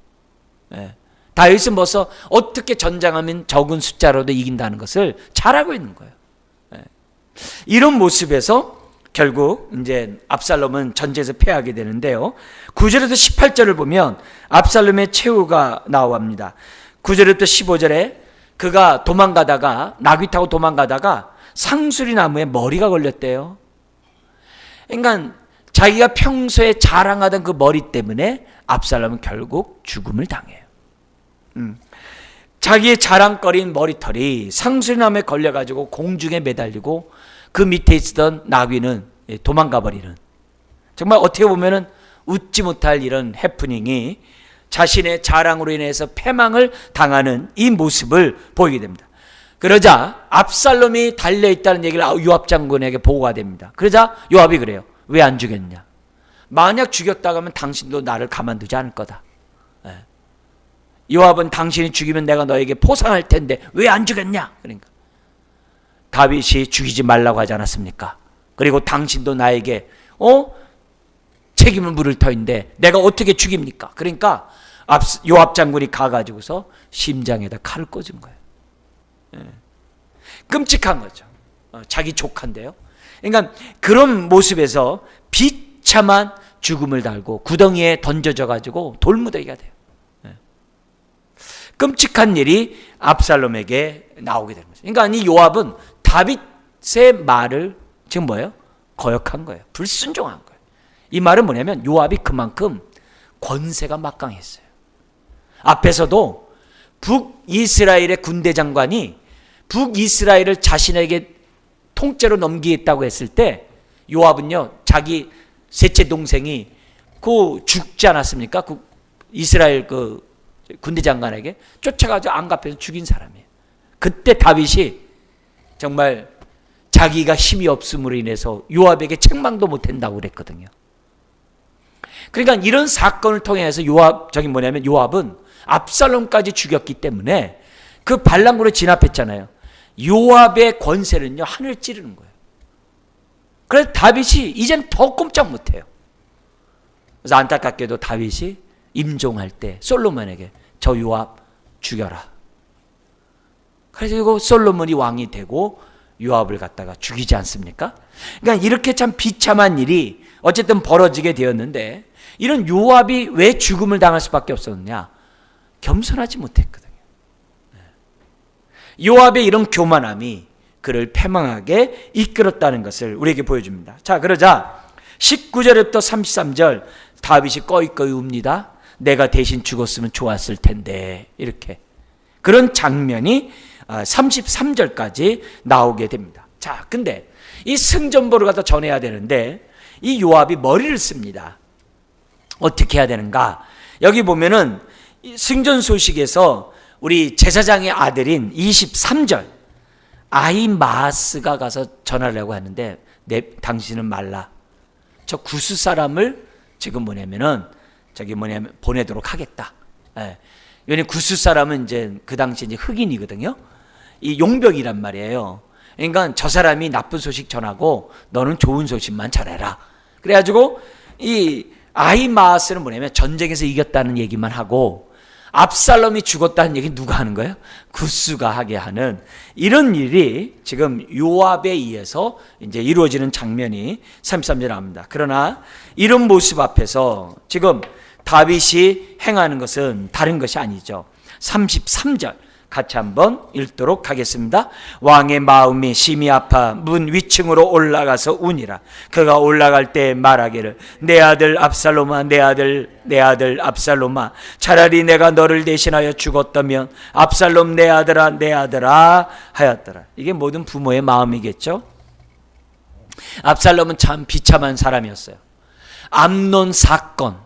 네. 다윗은 벌써 어떻게 전쟁하면 적은 숫자로도 이긴다는 것을 잘 알고 있는 거예요. 네. 이런 모습에서 결국 이제 압살롬은 전쟁에서 패하게 되는데요. 9절에서 18절을 보면 압살롬의 최후가 나옵니다. 9절부터 15절에 그가 도망가다가 나귀 타고 도망가다가 상수리 나무에 머리가 걸렸대요. 그러니까 자기가 평소에 자랑하던 그 머리 때문에 압살롬은 결국 죽음을 당해요. 자기의 자랑거리인 머리털이 상수리 나무에 걸려가지고 공중에 매달리고 그 밑에 있었던 나귀는 도망가 버리는, 정말 어떻게 보면은 웃지 못할 이런 해프닝이 자신의 자랑으로 인해서 패망을 당하는 이 모습을 보이게 됩니다. 그러자 압살롬이 달려있다는 얘기를 요압 장군에게 보고가 됩니다. 그러자 요압이 그래요. 왜 안 죽였냐? 만약 죽였다고 하면 당신도 나를 가만두지 않을 거다. 요압은 당신이 죽이면 내가 너에게 포상할 텐데 왜 안 죽였냐? 그러니까 다윗이 죽이지 말라고 하지 않았습니까? 그리고 당신도 나에게 책임을 물을 터인데 내가 어떻게 죽입니까? 그러니까 요압 장군이 가가지고서 심장에다 칼을 꽂은 거예요. 끔찍한 거죠. 자기 조카인데요. 그러니까 그런 모습에서 비참한 죽음을 달고 구덩이에 던져져 가지고 돌무더기가 돼요. 끔찍한 일이 압살롬에게 나오게 되는 거죠. 그러니까 이 요압은 다윗의 말을 지금 뭐예요? 거역한 거예요. 불순종한 거예요. 이 말은 뭐냐면 요압이 그만큼 권세가 막강했어요. 앞에서도 북이스라엘의 군대 장관이 북이스라엘을 자신에게 통째로 넘기겠다고 했을 때 요압은요, 자기 셋째 동생이 죽지 않았습니까? 그 이스라엘 그 군대 장관에게 쫓아가서 안갑해서 죽인 사람이에요. 그때 다윗이 정말 자기가 힘이 없음으로 인해서 요압에게 책망도 못한다고 그랬거든요. 그러니까 이런 사건을 통해서 요압은 압살롬까지 죽였기 때문에 그 반란군을 진압했잖아요. 요압의 권세는요 하늘을 찌르는 거예요. 그래서 다윗이 이젠 더 꼼짝 못해요. 그래서 안타깝게도 다윗이 임종할 때 솔로몬에게 저 요압 죽여라. 그래서 솔로몬이 왕이 되고 요압을 갖다가 죽이지 않습니까? 그러니까 이렇게 참 비참한 일이 어쨌든 벌어지게 되었는데, 이런 요압이 왜 죽음을 당할 수밖에 없었느냐? 겸손하지 못했거든요. 요압의 이런 교만함이 그를 패망하게 이끌었다는 것을 우리에게 보여줍니다. 자, 그러자 19절부터 33절 다윗이 꺼이꺼이 웁니다. 내가 대신 죽었으면 좋았을 텐데, 이렇게 그런 장면이 33절까지 나오게 됩니다. 자, 근데 이 승전보를 갖다 전해야 되는데 이 요압이 머리를 씁니다. 어떻게 해야 되는가? 여기 보면은 승전 소식에서 우리 제사장의 아들인 23절 아히마아스가 가서 전하려고 하는데 당신은 말라. 저 구스 사람을 지금 보내도록 하겠다. 예. 왜냐면 구스 사람은 이제 그 당시 이제 흑인이거든요. 이 용병이란 말이에요. 그러니까 저 사람이 나쁜 소식 전하고 너는 좋은 소식만 전해라. 그래가지고 이 아히마아스는 전쟁에서 이겼다는 얘기만 하고 압살롬이 죽었다는 얘기 누가 하는 거예요? 구스가 하게 하는 이런 일이 지금 요압에 의해서 이제 이루어지는 장면이 33절에 나옵니다. 그러나 이런 모습 앞에서 지금 다윗이 행하는 것은 다른 것이 아니죠. 33절 같이 한번 읽도록 하겠습니다. 왕의 마음이 심히 아파 문 위층으로 올라가서 우니라. 그가 올라갈 때 말하기를 내 아들 압살롬아, 내 아들 압살롬아, 차라리 내가 너를 대신하여 죽었다면 압살롬 내 아들아 하였더라. 이게 모든 부모의 마음이겠죠. 압살롬은 참 비참한 사람이었어요. 암논 사건,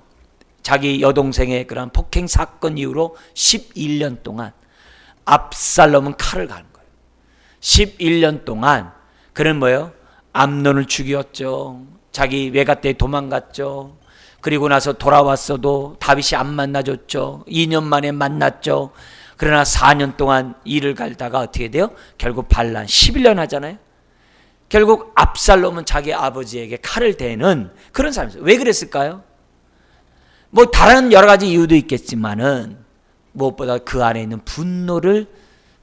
자기 여동생의 그런 폭행 사건 이후로 11년 동안 압살롬은 칼을 가는 거예요. 11년 동안 그는 암논을 죽였죠. 자기 외갓집에 도망갔죠. 그리고 나서 돌아왔어도 다윗이 안 만나줬죠. 2년 만에 만났죠. 그러나 4년 동안 일을 갈다가 어떻게 돼요? 결국 반란 11년 하잖아요. 결국 압살롬은 자기 아버지에게 칼을 대는 그런 사람이었어요. 왜 그랬을까요? 다른 여러 가지 이유도 있겠지만은 무엇보다 그 안에 있는 분노를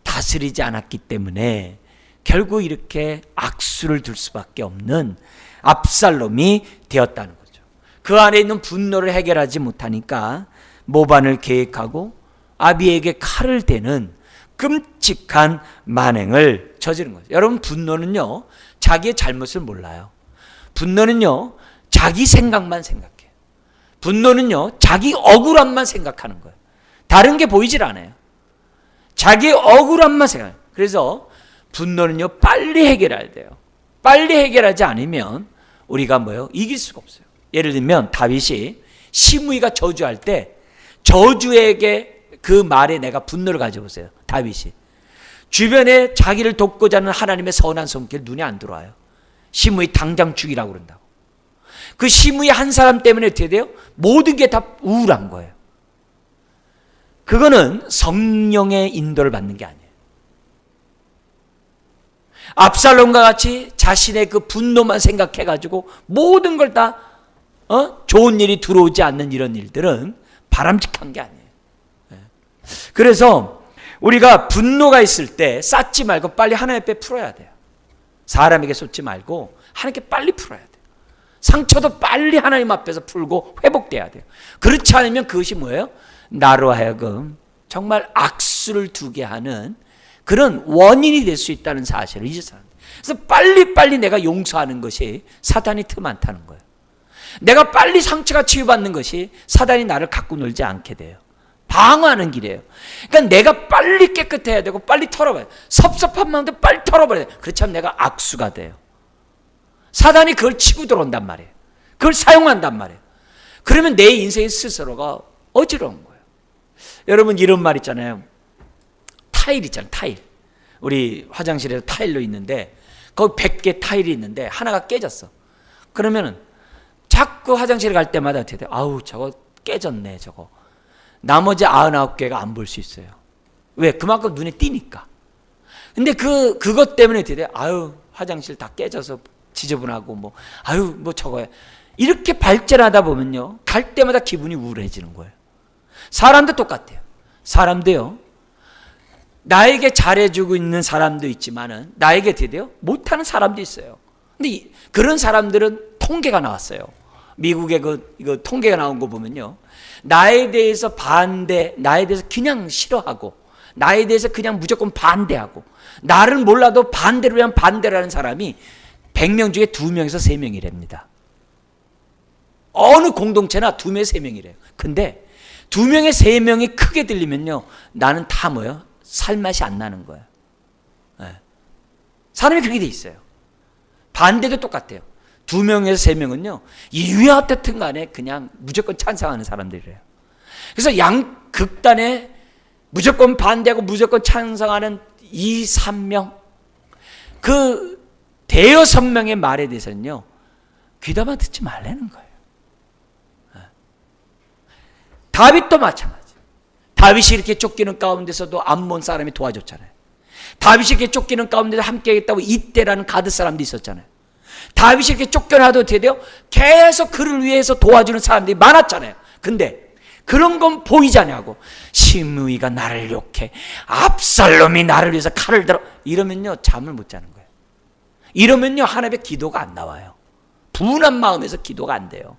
다스리지 않았기 때문에 결국 이렇게 악수를 둘 수밖에 없는 압살롬이 되었다는 거죠. 그 안에 있는 분노를 해결하지 못하니까 모반을 계획하고 아비에게 칼을 대는 끔찍한 만행을 저지른 거죠. 여러분, 분노는요 자기의 잘못을 몰라요. 분노는요 자기 생각만 생각해요. 분노는요 자기 억울함만 생각하는 거예요. 다른 게 보이질 않아요. 자기 억울함만 생각해요. 그래서 분노는요 빨리 해결해야 돼요. 빨리 해결하지 않으면 우리가 이길 수가 없어요. 예를 들면 다윗이 시므이가 저주할 때 저주에게 그 말에 내가 분노를 가져보세요. 다윗이 주변에 자기를 돕고자 하는 하나님의 선한 손길 눈에 안 들어와요. 시므이 당장 죽이라고 그런다고. 그 시므이 한 사람 때문에 어떻게 돼요? 모든 게 다 우울한 거예요. 그거는 성령의 인도를 받는 게 아니에요. 압살롬과 같이 자신의 그 분노만 생각해가지고 모든 걸 다 좋은 일이 들어오지 않는 이런 일들은 바람직한 게 아니에요. 그래서 우리가 분노가 있을 때 쌓지 말고 빨리 하나님 앞에 풀어야 돼요. 사람에게 쏟지 말고 하나님께 빨리 풀어야 돼요. 상처도 빨리 하나님 앞에서 풀고 회복돼야 돼요. 그렇지 않으면 그것이 뭐예요? 나로 하여금 정말 악수를 두게 하는 그런 원인이 될 수 있다는 사실을 잊어서 안 돼요. 그래서 빨리빨리 내가 용서하는 것이 사단이 틈 많다는 거예요. 내가 빨리 상처가 치유받는 것이 사단이 나를 갖고 놀지 않게 돼요. 방어하는 길이에요. 그러니까 내가 빨리 깨끗해야 되고 빨리 털어버려야 돼요. 섭섭한 마음도 빨리 털어버려야 돼요. 그렇지 않으면 내가 악수가 돼요. 사단이 그걸 치고 들어온단 말이에요. 그걸 사용한단 말이에요. 그러면 내 인생의 스스로가 어지러운 거예요. 여러분, 이런 말 있잖아요. 타일 있잖아요. 타일. 우리 화장실에 타일로 있는데 거기 100개 타일이 있는데 하나가 깨졌어. 그러면은 자꾸 화장실 갈 때마다 어떻게 돼요? 아우 저거 깨졌네 저거. 나머지 99개가 안 볼 수 있어요. 왜? 그만큼 눈에 띄니까. 근데 그것 때문에 어떻게 돼요? 아유 화장실 다 깨져서 지저분하고 뭐 아유 뭐 저거야. 이렇게 발전하다 보면요 갈 때마다 기분이 우울해지는 거예요. 사람도 똑같아요. 사람도요 나에게 잘해주고 있는 사람도 있지만은 나에게 어떻게 돼요? 못하는 사람도 있어요. 근데 그런 사람들은 통계가 나왔어요. 미국의 이거 통계가 나온 거 보면요 나에 대해서 반대, 나에 대해서 그냥 싫어하고 나에 대해서 그냥 무조건 반대하고 나를 몰라도 반대로 하면 반대라는 사람이 100명 중에 2명에서 3명이랍니다. 어느 공동체나 2명에서 3명이래요. 근데 2명에 3명이 크게 들리면요 나는 다 뭐예요? 살맛이 안 나는 거예요. 네. 사람이 그렇게 돼 있어요. 반대도 똑같아요. 2명에서 3명은요 이유하여튼 간에 그냥 무조건 찬성하는 사람들이래요. 그래서 양극단에 무조건 반대하고 무조건 찬성하는 2, 3명 그 대여섯 명의 말에 대해서는요 귀담아 듣지 말라는 거예요. 다윗도 마찬가지. 다윗이 이렇게 쫓기는 가운데서도 암몬 사람이 도와줬잖아요. 다윗이 이렇게 쫓기는 가운데서 함께하겠다고 이때라는 가드 사람도 있었잖아요. 다윗이 이렇게 쫓겨나도 어떻게 돼요? 계속 그를 위해서 도와주는 사람들이 많았잖아요. 근데 그런 건 보이지 않냐고. 시므이가 나를 욕해. 압살롬이 나를 위해서 칼을 들어. 이러면요 잠을 못 자는 거예요. 이러면요 하나님의 기도가 안 나와요. 분한 마음에서 기도가 안 돼요.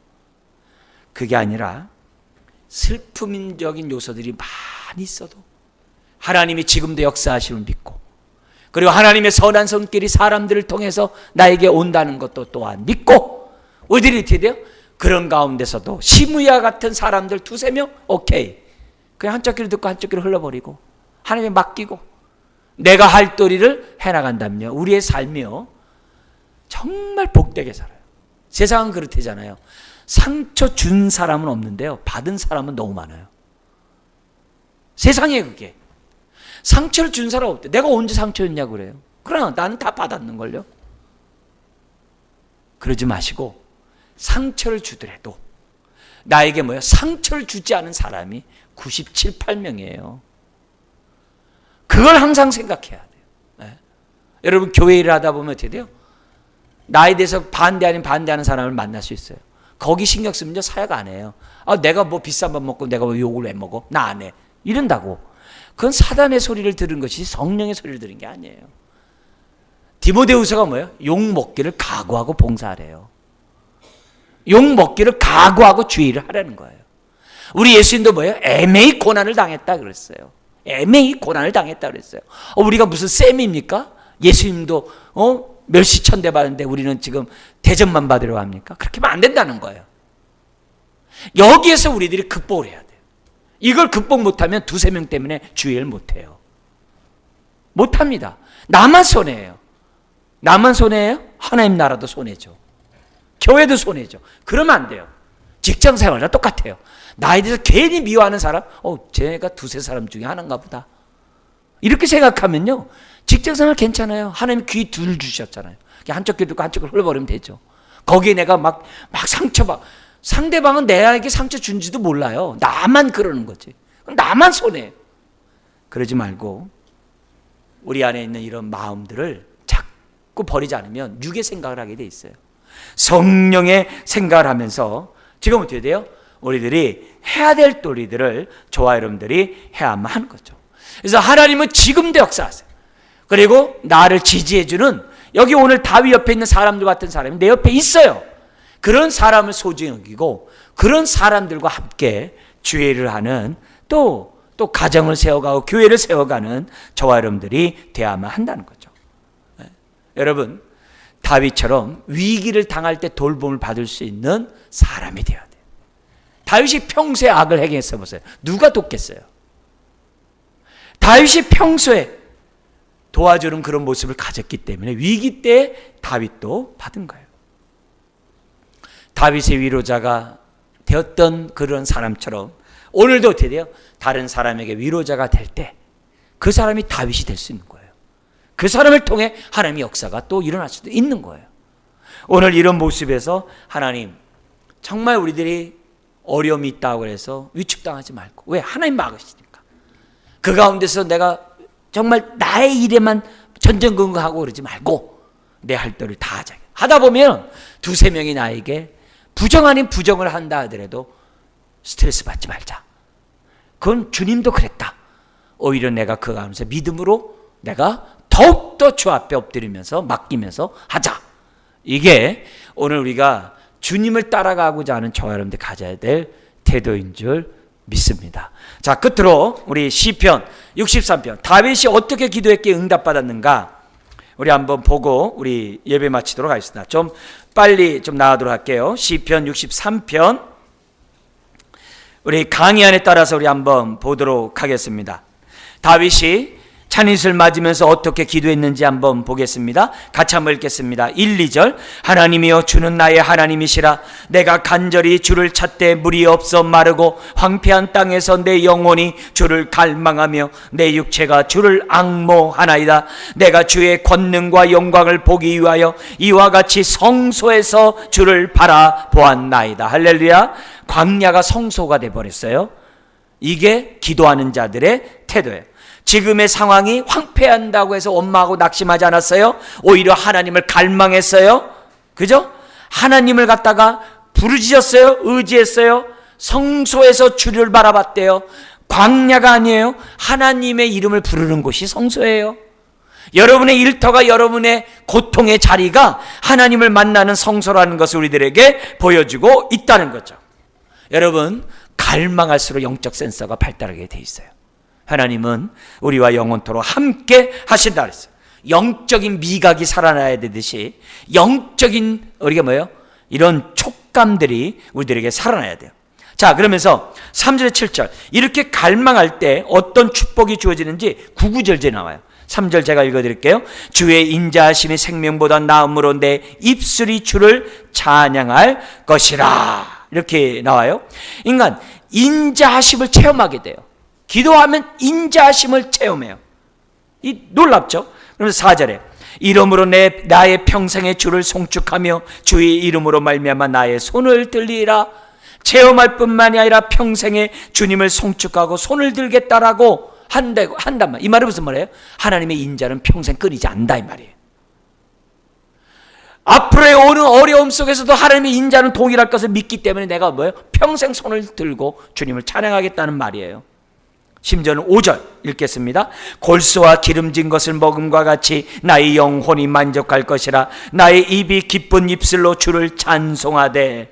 그게 아니라 슬픔적인 요소들이 많이 있어도 하나님이 지금도 역사하심을 믿고 그리고 하나님의 선한 손길이 사람들을 통해서 나에게 온다는 것도 또한 믿고 우리들이 어떻게 돼요? 그런 가운데서도 시므야 같은 사람들 2-3명 오케이 그냥 한쪽 귀로 듣고 한쪽 귀로 흘러버리고 하나님에 맡기고 내가 할 도리를 해나간다면요 우리의 삶이요 정말 복되게 살아요. 세상은 그렇대잖아요. 상처 준 사람은 없는데요 받은 사람은 너무 많아요. 세상에 그게 상처를 준 사람 없대. 내가 언제 상처였냐고 그래요. 그러나 나는 다 받았는걸요. 그러지 마시고 상처를 주더라도 나에게 뭐예요? 상처를 주지 않은 사람이 97, 8명이에요. 그걸 항상 생각해야 돼요. 네. 여러분 교회 일을 하다 보면 어떻게 돼요? 나에 대해서 반대 아닌 반대하는 사람을 만날 수 있어요. 거기 신경 쓰면 사역 안 해요. 아, 내가 뭐 비싼 밥 먹고 내가 뭐 욕을 왜 먹어? 나 안 해. 이런다고. 그건 사단의 소리를 들은 것이 성령의 소리를 들은 게 아니에요. 디모데후서가 뭐예요? 욕 먹기를 각오하고 봉사하래요. 욕 먹기를 각오하고 주의를 하라는 거예요. 우리 예수님도 뭐예요? 애매히 고난을 당했다 그랬어요. 애매히 고난을 당했다 그랬어요. 우리가 무슨 쌤입니까? 예수님도 멸시천대 받는데 우리는 지금 대접만 받으려고 합니까? 그렇게 하면 안 된다는 거예요. 여기에서 우리들이 극복을 해야 돼요. 이걸 극복 못하면 2-3명 때문에 주의를 못해요. 못합니다. 나만 손해예요. 나만 손해예요? 하나님 나라도 손해죠. 교회도 손해죠. 그러면 안 돼요. 직장 생활과 똑같아요. 나에 대해서 괜히 미워하는 사람, 쟤가 2-3 사람 중에 하나인가 보다. 이렇게 생각하면요. 직장 생활 괜찮아요. 하나님 귀 둘 주셨잖아요. 한쪽 귀 듣고 한쪽을 흘러버리면 되죠. 거기에 내가 막 상대방은 내게 상처 준지도 몰라요. 나만 그러는 거지. 나만 손해. 그러지 말고 우리 안에 있는 이런 마음들을 자꾸 버리지 않으면 육의 생각을 하게 돼 있어요. 성령의 생각을 하면서 지금 어떻게 돼요? 우리들이 해야 될 도리들을 저와 여러분들이 해야만 하는 거죠. 그래서 하나님은 지금도 역사하세요. 그리고 나를 지지해주는 여기 오늘 다윗 옆에 있는 사람들 같은 사람이 내 옆에 있어요. 그런 사람을 소중히 여기고 그런 사람들과 함께 주의를 하는 또 가정을 세워가고 교회를 세워가는 저와 여러분들이 되어야만 한다는 거죠. 네. 여러분 다윗처럼 위기를 당할 때 돌봄을 받을 수 있는 사람이 되어야 돼요. 다윗이 평소에 악을 행했어 보세요. 누가 돕겠어요? 다윗이 평소에 도와주는 그런 모습을 가졌기 때문에 위기 때 다윗도 받은 거예요. 다윗의 위로자가 되었던 그런 사람처럼 오늘도 어떻게 돼요? 다른 사람에게 위로자가 될 때 그 사람이 다윗이 될 수 있는 거예요. 그 사람을 통해 하나님의 역사가 또 일어날 수도 있는 거예요. 오늘 이런 모습에서 하나님 정말 우리들이 어려움이 있다고 해서 위축당하지 말고, 왜? 하나님 막으시니까. 그 가운데서 내가 정말 나의 일에만 전전긍긍하고 그러지 말고 내 할 도를 다 하자. 하다 보면 두세 명이 나에게 부정 아닌 부정을 한다 하더라도 스트레스 받지 말자. 그건 주님도 그랬다. 오히려 내가 그 가운데서 믿음으로 내가 더욱더 주 앞에 엎드리면서 맡기면서 하자. 이게 오늘 우리가 주님을 따라가고자 하는 저와 여러분들 가져야 될 태도인 줄 믿습니다. 자, 끝으로 우리 시편 63편 다윗이 어떻게 기도했기에 응답받았는가 우리 한번 보고 우리 예배 마치도록 하겠습니다. 좀 빨리 좀 나가도록 할게요. 시편 63편 우리 강의 안에 따라서 우리 한번 보도록 하겠습니다. 다윗이 찬잇을 맞으면서 어떻게 기도했는지 한번 보겠습니다. 같이 한번 읽겠습니다. 1, 2절 하나님이여 주는 나의 하나님이시라. 내가 간절히 주를 찾되 물이 없어 마르고 황폐한 땅에서 내 영혼이 주를 갈망하며 내 육체가 주를 앙모하나이다. 내가 주의 권능과 영광을 보기 위하여 이와 같이 성소에서 주를 바라보았나이다. 할렐루야. 광야가 성소가 돼버렸어요. 이게 기도하는 자들의 태도예요. 지금의 상황이 황폐한다고 해서 원망하고 낙심하지 않았어요. 오히려 하나님을 갈망했어요. 그죠? 하나님을 갖다가 부르짖었어요. 의지했어요. 성소에서 주를 바라봤대요. 광야가 아니에요. 하나님의 이름을 부르는 곳이 성소예요. 여러분의 일터가 여러분의 고통의 자리가 하나님을 만나는 성소라는 것을 우리들에게 보여주고 있다는 거죠. 여러분, 갈망할수록 영적 센서가 발달하게 돼 있어요. 하나님은 우리와 영원토록 함께 하신다 그랬어요. 영적인 미각이 살아나야 되듯이 영적인 우리가 뭐예요? 이런 촉감들이 우리들에게 살아나야 돼요. 자, 그러면서 3절에 7절 이렇게 갈망할 때 어떤 축복이 주어지는지 구구절제 나와요. 3절 제가 읽어드릴게요. 주의 인자하심이 생명보다 나음으로 내 입술이 주를 찬양할 것이라. 이렇게 나와요. 인간 인자하심을 체험하게 돼요. 기도하면 인자하심을 체험해요. 이 놀랍죠? 그러면서 4절에 이름으로 나의 평생의 주를 송축하며 주의 이름으로 말미암아 나의 손을 들리라. 체험할 뿐만이 아니라 평생에 주님을 송축하고 손을 들겠다라고 한단 말. 이 말은 무슨 말이에요? 하나님의 인자는 평생 끊이지 않는다 이 말이에요. 앞으로의 오는 어려움 속에서도 하나님의 인자는 동일할 것을 믿기 때문에 내가 뭐예요? 평생 손을 들고 주님을 찬양하겠다는 말이에요. 심지어는 5절 읽겠습니다. 골수와 기름진 것을 먹음과 같이 나의 영혼이 만족할 것이라. 나의 입이 기쁜 입술로 주를 찬송하되.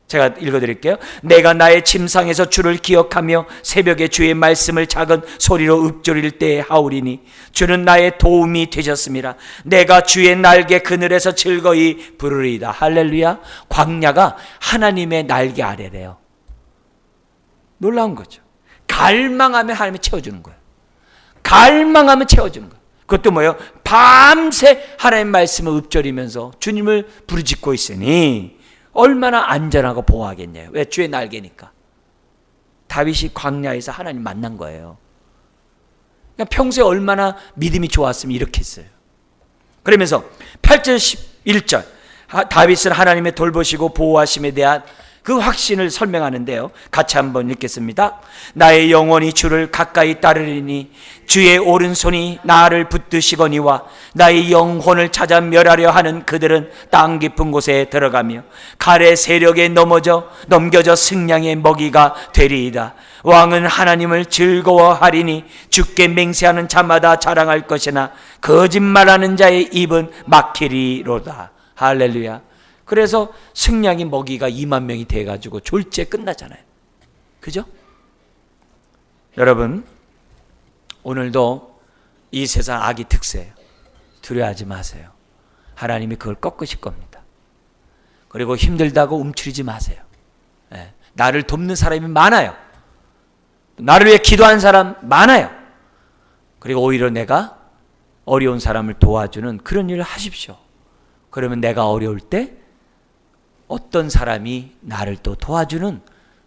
제가 읽어드릴게요. 내가 나의 침상에서 주를 기억하며 새벽에 주의 말씀을 작은 소리로 읊조릴 때에 하오리니 주는 나의 도움이 되셨습니다. 내가 주의 날개 그늘에서 즐거이 부르리이다. 할렐루야. 광야가 하나님의 날개 아래래요. 놀라운 거죠. 갈망하면 하나님이 채워주는 거예요. 갈망하면 채워주는 거예요. 그것도 뭐예요? 밤새 하나님 말씀을 읊조리면서 주님을 부르짖고 있으니 얼마나 안전하고 보호하겠냐요. 왜? 주의 날개니까. 다윗이 광야에서 하나님 만난 거예요. 그러니까 평소에 얼마나 믿음이 좋았으면 이렇게 했어요. 그러면서 8절 11절 다윗은 하나님의 돌보시고 보호하심에 대한 그 확신을 설명하는데요. 같이 한번 읽겠습니다. 나의 영혼이 주를 가까이 따르리니 주의 오른손이 나를 붙드시거니와 나의 영혼을 찾아 멸하려 하는 그들은 땅 깊은 곳에 들어가며 칼의 세력에 넘겨져 승량의 먹이가 되리이다. 왕은 하나님을 즐거워하리니 주께 맹세하는 자마다 자랑할 것이나 거짓말하는 자의 입은 막히리로다. 할렐루야. 그래서 승량의 먹이가 2만 명이 돼가지고 졸지에 끝나잖아요. 그죠? 여러분, 오늘도 이 세상 악이 특세예요. 두려워하지 마세요. 하나님이 그걸 꺾으실 겁니다. 그리고 힘들다고 움츠리지 마세요. 나를 돕는 사람이 많아요. 나를 위해 기도하는 사람 많아요. 그리고 오히려 내가 어려운 사람을 도와주는 그런 일을 하십시오. 그러면 내가 어려울 때 어떤 사람이 나를 또 도와주는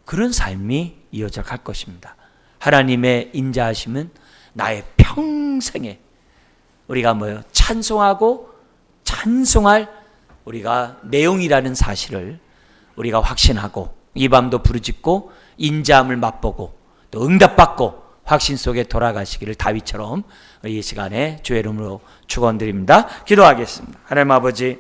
그런 삶이 이어져 갈 것입니다. 하나님의 인자하심은 나의 평생에 우리가 뭐예요? 찬송하고 찬송할 우리가 내용이라는 사실을 우리가 확신하고 이 밤도 부르짖고 인자함을 맛보고 또 응답받고 확신 속에 돌아가시기를 다윗처럼 이 시간에 주의 이름으로 축원드립니다. 기도하겠습니다. 하나님 아버지,